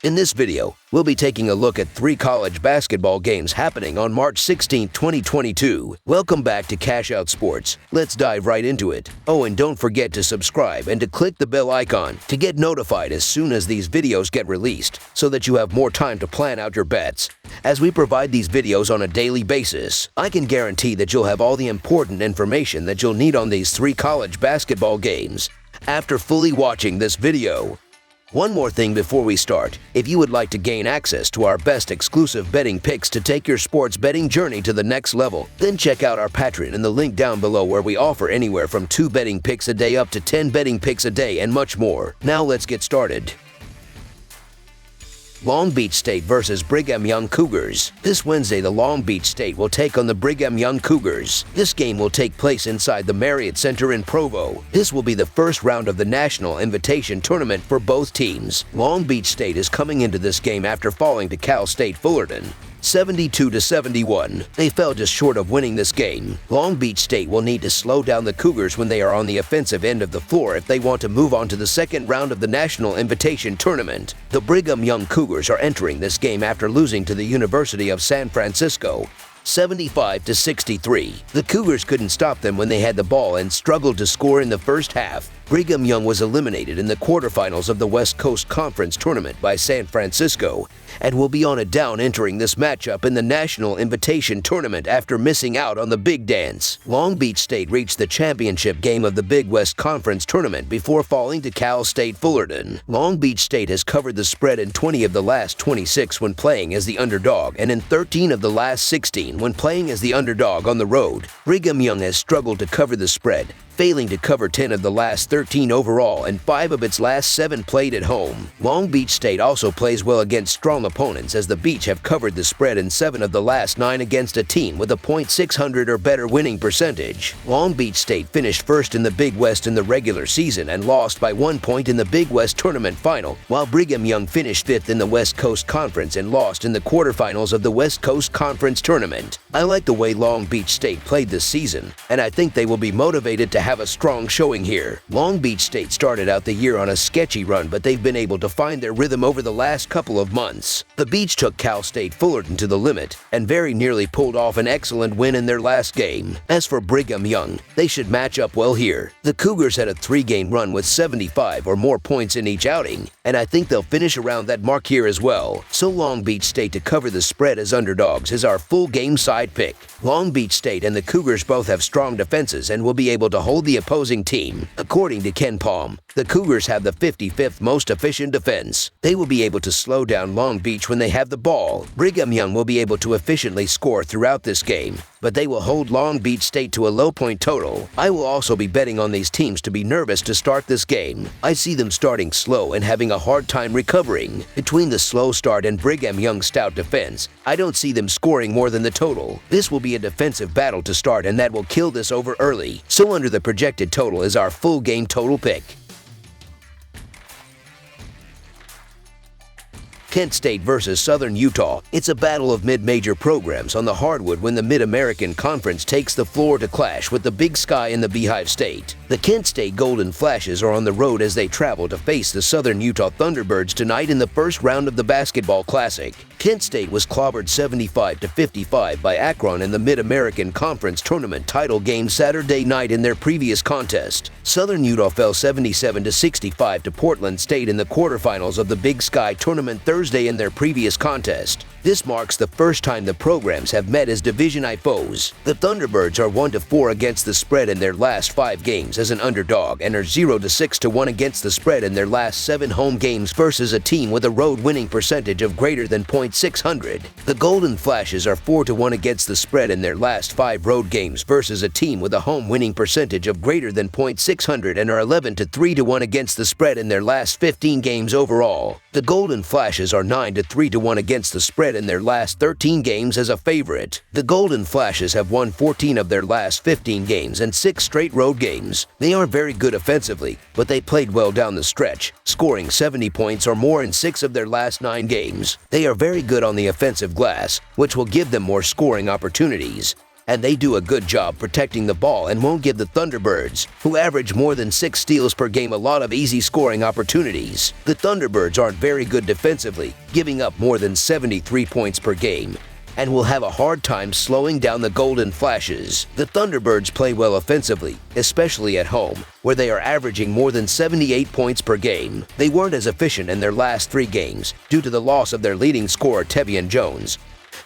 In this video, we'll be taking a look at 3 college basketball games happening on March 16, 2022. Welcome back to Cash Out Sports. Let's dive right into it. Oh, and don't forget to subscribe and to click the bell icon to get notified as soon as these videos get released so that you have more time to plan out your bets. As we provide these videos on a daily basis, I can guarantee that you'll have all the important information that you'll need on these 3 college basketball games after fully watching this video. One more thing before we start. If you would like to gain access to our best exclusive betting picks to take your sports betting journey to the next level, then check out our Patreon in the link down below, where we offer anywhere from 2 betting picks a day up to 10 betting picks a day and much more. Now let's get started. Long Beach State versus Brigham Young Cougars. This Wednesday, the Long Beach State will take on the Brigham Young Cougars. This game will take place inside the Marriott Center in Provo. This will be the first round of the National Invitation Tournament for both teams. Long Beach State is coming into this game after falling to Cal State Fullerton 72-71. They fell just short of winning this game. Long Beach State will need to slow down the Cougars when they are on the offensive end of the floor if they want to move on to the second round of the National Invitation Tournament. The Brigham Young Cougars are entering this game after losing to the University of San Francisco 75-63. The Cougars couldn't stop them when they had the ball and struggled to score in the first half. Brigham Young was eliminated in the quarterfinals of the West Coast Conference Tournament by San Francisco and will be on a down entering this matchup in the National Invitation Tournament after missing out on the Big Dance. Long Beach State reached the championship game of the Big West Conference Tournament before falling to Cal State Fullerton. Long Beach State has covered the spread in 20 of the last 26 when playing as the underdog and in 13 of the last 16 when playing as the underdog on the road. Brigham Young has struggled to cover the spread, failing to cover 10 of the last 13 overall and 5 of its last 7 played at home. Long Beach State also plays well against strong opponents, as the Beach have covered the spread in 7 of the last 9 against a team with a .600 or better winning percentage. Long Beach State finished first in the Big West in the regular season and lost by 1 point in the Big West Tournament final, while Brigham Young finished 5th in the West Coast Conference and lost in the quarterfinals of the West Coast Conference Tournament. I like the way Long Beach State played this season, and I think they will be motivated to have a strong showing here. Long Beach State started out the year on a sketchy run, but they've been able to find their rhythm over the last couple of months. The Beach took Cal State Fullerton to the limit and very nearly pulled off an excellent win in their last game. As for Brigham Young, they should match up well here. The Cougars had a 3-game run with 75 or more points in each outing, and I think they'll finish around that mark here as well. So Long Beach State to cover the spread as underdogs is our full game side pick. Long Beach State and the Cougars both have strong defenses and will be able to hold the opposing team. According to Ken Palm, the Cougars have the 55th most efficient defense. They will be able to slow down Long Beach when they have the ball. Brigham Young will be able to efficiently score throughout this game, but they will hold Long Beach State to a low point total. I will also be betting on these teams to be nervous to start this game. I see them starting slow and having a hard time recovering. Between the slow start and Brigham Young's stout defense, I don't see them scoring more than the total. This will be a defensive battle to start, and that will kill this over early. So under the projected total is our full game total pick. Kent State versus Southern Utah. It's a battle of mid-major programs on the hardwood when the Mid-American Conference takes the floor to clash with the Big Sky in the Beehive State. The Kent State Golden Flashes are on the road as they travel to face the Southern Utah Thunderbirds tonight in the first round of the Basketball Classic. Kent State was clobbered 75-55 by Akron in the Mid-American Conference Tournament title game Saturday night in their previous contest. Southern Utah fell 77-65 to Portland State in the quarterfinals of the Big Sky Tournament Thursday in their previous contest. This marks the first time the programs have met as Division I foes. The Thunderbirds are 1-4 against the spread in their last 5 games as an underdog and are 0-6-1 against the spread in their last 7 home games versus a team with a road winning percentage of greater than .600. The Golden Flashes are 4-1 against the spread in their last 5 road games versus a team with a home winning percentage of greater than .600 and are 11-3-1 against the spread in their last 15 games overall. The Golden Flashes are 9-3-1 against the spread in their last 13 games as a favorite. The Golden Flashes have won 14 of their last 15 games and 6 straight road games. They aren't very good offensively, but they played well down the stretch, scoring 70 points or more in 6 of their last 9 games. They are very good on the offensive glass, which will give them more scoring opportunities. and they do a good job protecting the ball and won't give the Thunderbirds, who average more than 6 steals per game, a lot of easy scoring opportunities. The Thunderbirds aren't very good defensively, giving up more than 73 points per game, and will have a hard time slowing down the Golden Flashes. The Thunderbirds play well offensively, especially at home, where they are averaging more than 78 points per game. They weren't as efficient in their last 3 games due to the loss of their leading scorer Tevian Jones,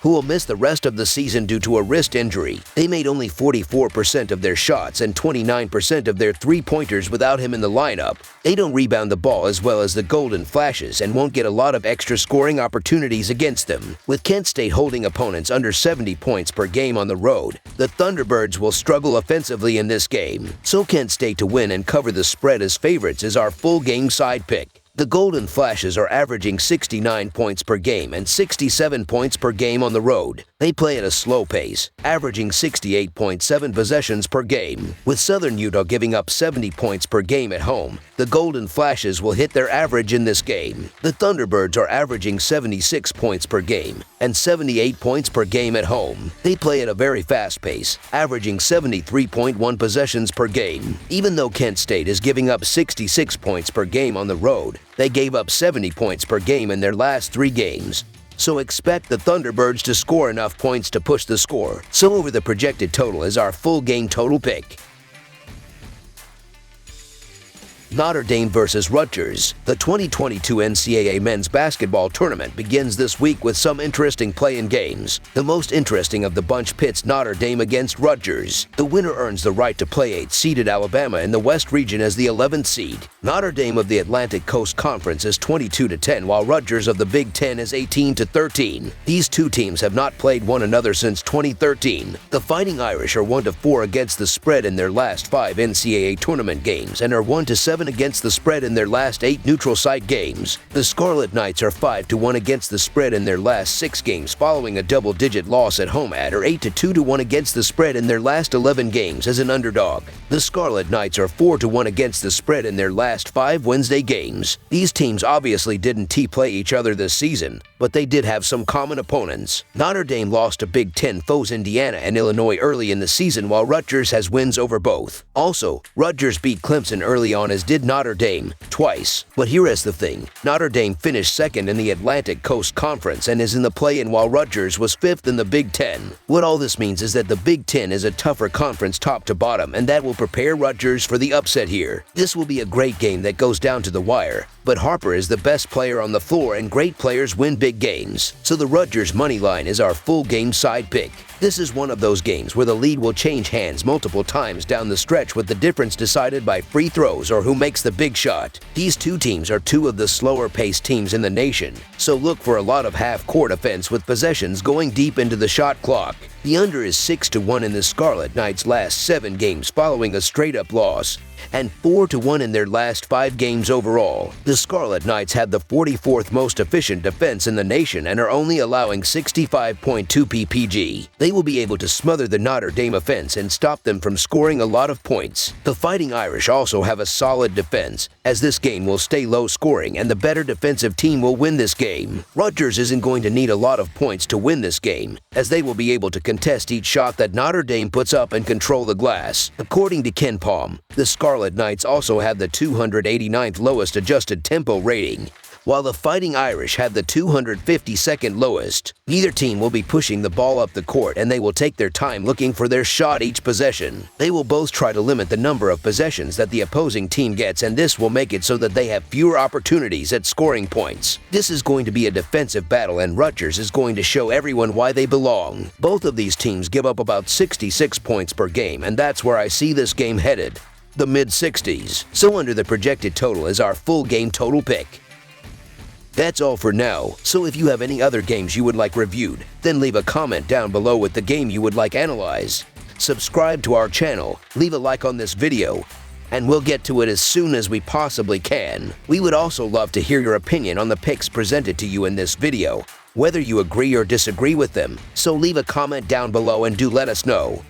who will miss the rest of the season due to a wrist injury. They made only 44% of their shots and 29% of their three-pointers without him in the lineup. They don't rebound the ball as well as the Golden Flashes and won't get a lot of extra scoring opportunities against them. With Kent State holding opponents under 70 points per game on the road, the Thunderbirds will struggle offensively in this game. So Kent State to win and cover the spread as favorites is our full game side pick. The Golden Flashes are averaging 69 points per game and 67 points per game on the road. They play at a slow pace, averaging 68.7 possessions per game. With Southern Utah giving up 70 points per game at home, the Golden Flashes will hit their average in this game. The Thunderbirds are averaging 76 points per game and 78 points per game at home. They play at a very fast pace, averaging 73.1 possessions per game. Even though Kent State is giving up 66 points per game on the road, they gave up 70 points per game in their last 3 games. So expect the Thunderbirds to score enough points to push the score. So over the projected total is our full game total pick. Notre Dame versus Rutgers. The 2022 NCAA men's basketball tournament begins this week with some interesting play-in games. The most interesting of the bunch pits Notre Dame against Rutgers. The winner earns the right to play 8th-seeded Alabama in the West region as the 11th seed. Notre Dame of the Atlantic Coast Conference is 22-10, while Rutgers of the Big Ten is 18-13. These two teams have not played one another since 2013. The Fighting Irish are 1-4 against the spread in their last 5 NCAA tournament games and are 1-7 against the spread in their last 8 neutral site games. The Scarlet Knights are 5-1 against the spread in their last 6 games following a double-digit loss at home at, or 8-2 against the spread in their last 11 games as an underdog. The Scarlet Knights are 4-1 against the spread in their last 5 Wednesday games. These teams obviously didn't play each other this season, but they did have some common opponents. Notre Dame lost to Big Ten foes Indiana and Illinois early in the season, while Rutgers has wins over both. Also, Rutgers beat Clemson early on, as did Notre Dame twice. But here is the thing. Notre Dame finished 2nd in the Atlantic Coast Conference and is in the play-in, while Rutgers was 5th in the Big Ten. What all this means is that the Big Ten is a tougher conference top to bottom, and that will prepare Rutgers for the upset here. This will be a great game that goes down to the wire, but Harper is the best player on the floor and great players win big games. So the Rutgers money line is our full game side pick. This is one of those games where the lead will change hands multiple times down the stretch, with the difference decided by free throws or who makes the big shot. These two teams are 2 of the slower-paced teams in the nation, so look for a lot of half-court offense with possessions going deep into the shot clock. The under is 6-1 in the Scarlet Knights' last 7 games following a straight-up loss, and 4-1 in their last 5 games overall. The Scarlet Knights have the 44th most efficient defense in the nation and are only allowing 65.2 PPG. They will be able to smother the Notre Dame offense and stop them from scoring a lot of points. The Fighting Irish also have a solid defense, as this game will stay low scoring and the better defensive team will win this game. Rutgers isn't going to need a lot of points to win this game, as they will be able to contest each shot that Notre Dame puts up and control the glass. According to Ken Palm, the Scarlet Knights also have the 289th lowest adjusted tempo rating, while the Fighting Irish have the 252nd lowest. Neither team will be pushing the ball up the court, and they will take their time looking for their shot each possession. They will both try to limit the number of possessions that the opposing team gets, and this will make it so that they have fewer opportunities at scoring points. This is going to be a defensive battle, and Rutgers is going to show everyone why they belong. Both of these teams give up about 66 points per game, and that's where I see this game headed, the mid-60s. So under the projected total is our full game total pick. That's all for now, so if you have any other games you would like reviewed, then leave a comment down below with the game you would like analyzed. Subscribe to our channel, leave a like on this video, and we'll get to it as soon as we possibly can. We would also love to hear your opinion on the picks presented to you in this video, whether you agree or disagree with them, so leave a comment down below and do let us know.